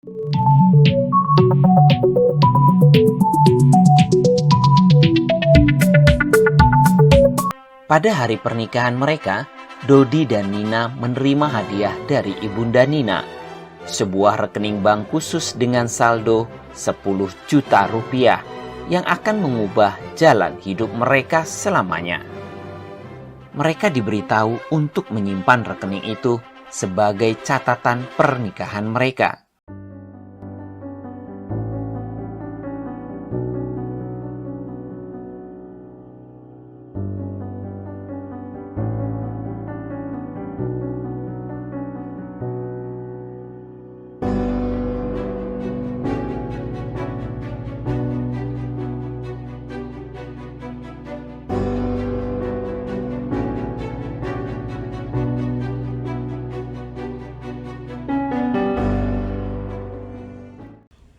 Pada hari pernikahan mereka, Dodi dan Nina menerima hadiah dari Ibunda Nina, sebuah rekening bank khusus dengan saldo 10 juta rupiah yang akan mengubah jalan hidup mereka selamanya. Mereka diberitahu untuk menyimpan rekening itu sebagai catatan pernikahan mereka.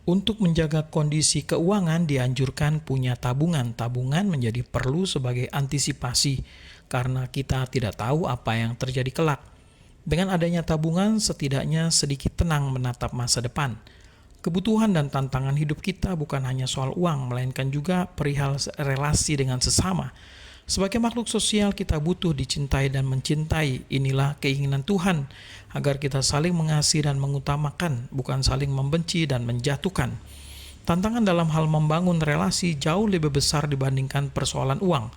Untuk menjaga kondisi keuangan dianjurkan punya tabungan. Tabungan menjadi perlu sebagai antisipasi karena kita tidak tahu apa yang terjadi kelak. Dengan adanya tabungan setidaknya sedikit tenang menatap masa depan. Kebutuhan dan tantangan hidup kita bukan hanya soal uang, melainkan juga perihal relasi dengan sesama. Sebagai makhluk sosial kita butuh dicintai dan mencintai. Inilah keinginan Tuhan, agar kita saling mengasihi dan mengutamakan, bukan saling membenci dan menjatuhkan. Tantangan dalam hal membangun relasi jauh lebih besar dibandingkan persoalan uang.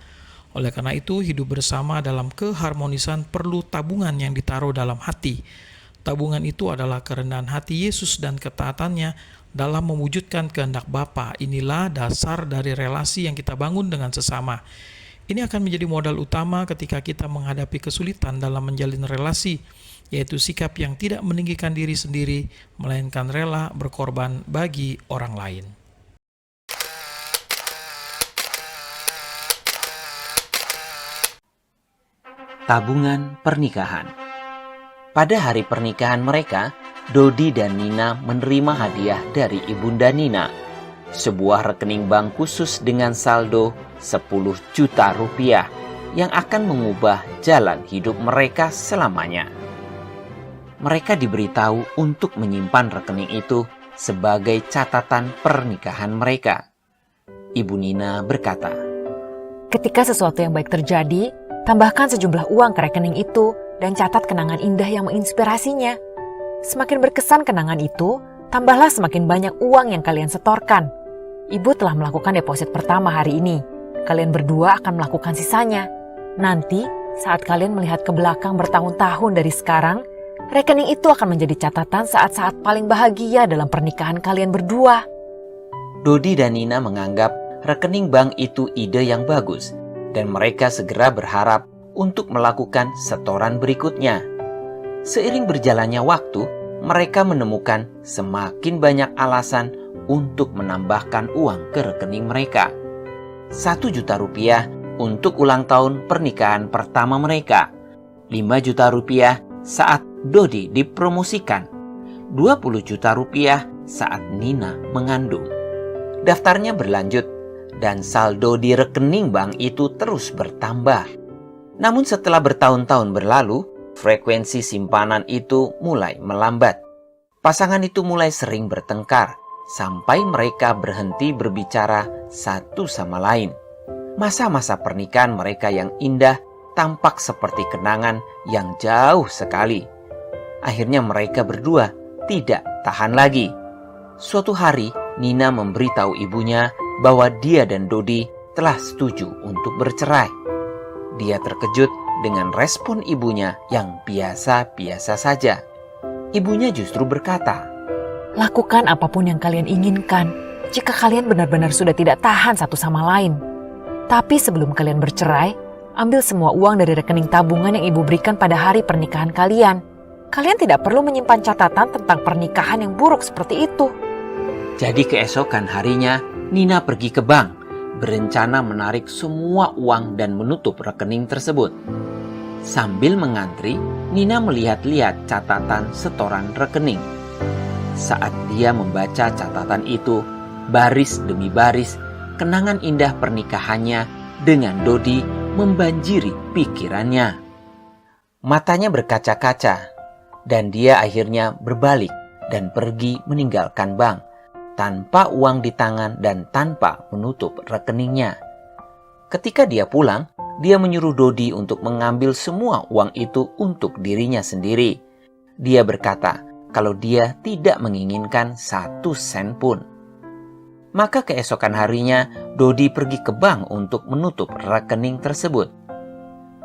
Oleh karena itu, hidup bersama dalam keharmonisan perlu tabungan yang ditaruh dalam hati. Tabungan itu adalah kerendahan hati Yesus dan ketaatannya dalam mewujudkan kehendak Bapa. Inilah dasar dari relasi yang kita bangun dengan sesama. Ini akan menjadi modal utama ketika kita menghadapi kesulitan dalam menjalin relasi, yaitu sikap yang tidak meninggikan diri sendiri, melainkan rela berkorban bagi orang lain. Tabungan pernikahan. Pada hari pernikahan mereka, Dodi dan Nina menerima hadiah dari Ibunda Nina, sebuah rekening bank khusus dengan saldo 10 juta rupiah yang akan mengubah jalan hidup mereka selamanya. Mereka diberitahu untuk menyimpan rekening itu sebagai catatan pernikahan mereka. Ibu Nina berkata, "Ketika sesuatu yang baik terjadi, tambahkan sejumlah uang ke rekening itu dan catat kenangan indah yang menginspirasinya. Semakin berkesan kenangan itu, tambahlah semakin banyak uang yang kalian setorkan. Ibu telah melakukan deposit pertama hari ini. Kalian berdua akan melakukan sisanya. Nanti, saat kalian melihat ke belakang bertahun-tahun dari sekarang, rekening itu akan menjadi catatan saat-saat paling bahagia dalam pernikahan kalian berdua." Dodi dan Nina menganggap rekening bank itu ide yang bagus, dan mereka segera berharap untuk melakukan setoran berikutnya. Seiring berjalannya waktu, mereka menemukan semakin banyak alasan untuk menambahkan uang ke rekening mereka. 1 juta rupiah untuk ulang tahun pernikahan pertama mereka. 5 juta rupiah saat Dodi dipromosikan. 20 juta rupiah saat Nina mengandung. Daftarnya berlanjut dan saldo di rekening bank itu terus bertambah. Namun setelah bertahun-tahun berlalu, frekuensi simpanan itu mulai melambat. Pasangan itu mulai sering bertengkar sampai mereka berhenti berbicara satu sama lain. Masa-masa pernikahan mereka yang indah tampak seperti kenangan yang jauh sekali. Akhirnya mereka berdua tidak tahan lagi. Suatu hari, Nina memberitahu ibunya bahwa dia dan Dodi telah setuju untuk bercerai. Dia terkejut dengan respon ibunya yang biasa-biasa saja. Ibunya justru berkata, "Lakukan apapun yang kalian inginkan jika kalian benar-benar sudah tidak tahan satu sama lain. Tapi sebelum kalian bercerai, ambil semua uang dari rekening tabungan yang ibu berikan pada hari pernikahan kalian. Kalian tidak perlu menyimpan catatan tentang pernikahan yang buruk seperti itu." Jadi keesokan harinya, Nina pergi ke bank, berencana menarik semua uang dan menutup rekening tersebut. Sambil mengantri, Nina melihat-lihat catatan setoran rekening. Saat dia membaca catatan itu, baris demi baris, kenangan indah pernikahannya dengan Dodi membanjiri pikirannya. Matanya berkaca-kaca, dan dia akhirnya berbalik dan pergi meninggalkan bank, tanpa uang di tangan dan tanpa menutup rekeningnya. Ketika dia pulang, dia menyuruh Dodi untuk mengambil semua uang itu untuk dirinya sendiri. Dia berkata kalau dia tidak menginginkan 1 sen pun. Maka keesokan harinya, Dodi pergi ke bank untuk menutup rekening tersebut.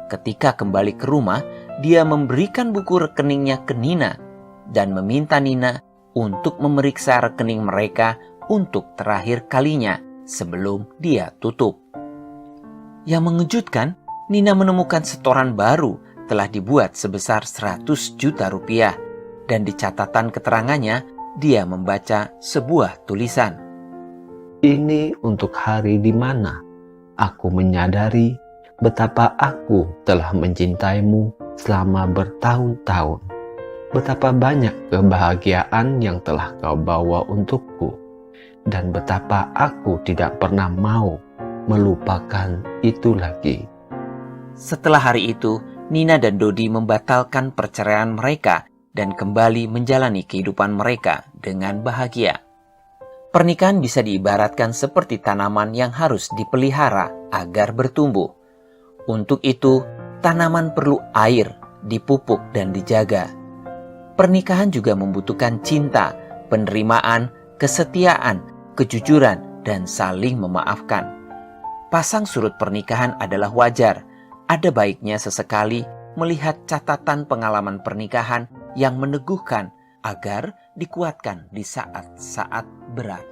Ketika kembali ke rumah, dia memberikan buku rekeningnya ke Nina dan meminta Nina untuk memeriksa rekening mereka untuk terakhir kalinya sebelum dia tutup. Yang mengejutkan, Nina menemukan setoran baru telah dibuat sebesar 100 juta rupiah, dan di catatan keterangannya dia membaca sebuah tulisan. Ini untuk hari di mana aku menyadari betapa aku telah mencintaimu selama bertahun-tahun. Betapa banyak kebahagiaan yang telah kau bawa untukku, dan betapa aku tidak pernah mau melupakan itu lagi. Setelah hari itu, Nina dan Dodi membatalkan perceraian mereka dan kembali menjalani kehidupan mereka dengan bahagia. Pernikahan bisa diibaratkan seperti tanaman yang harus dipelihara agar bertumbuh. Untuk itu, tanaman perlu air, dipupuk dan dijaga. Pernikahan juga membutuhkan cinta, penerimaan, kesetiaan, kejujuran, dan saling memaafkan. Pasang surut pernikahan adalah wajar. Ada baiknya sesekali melihat catatan pengalaman pernikahan yang meneguhkan agar dikuatkan di saat-saat berat.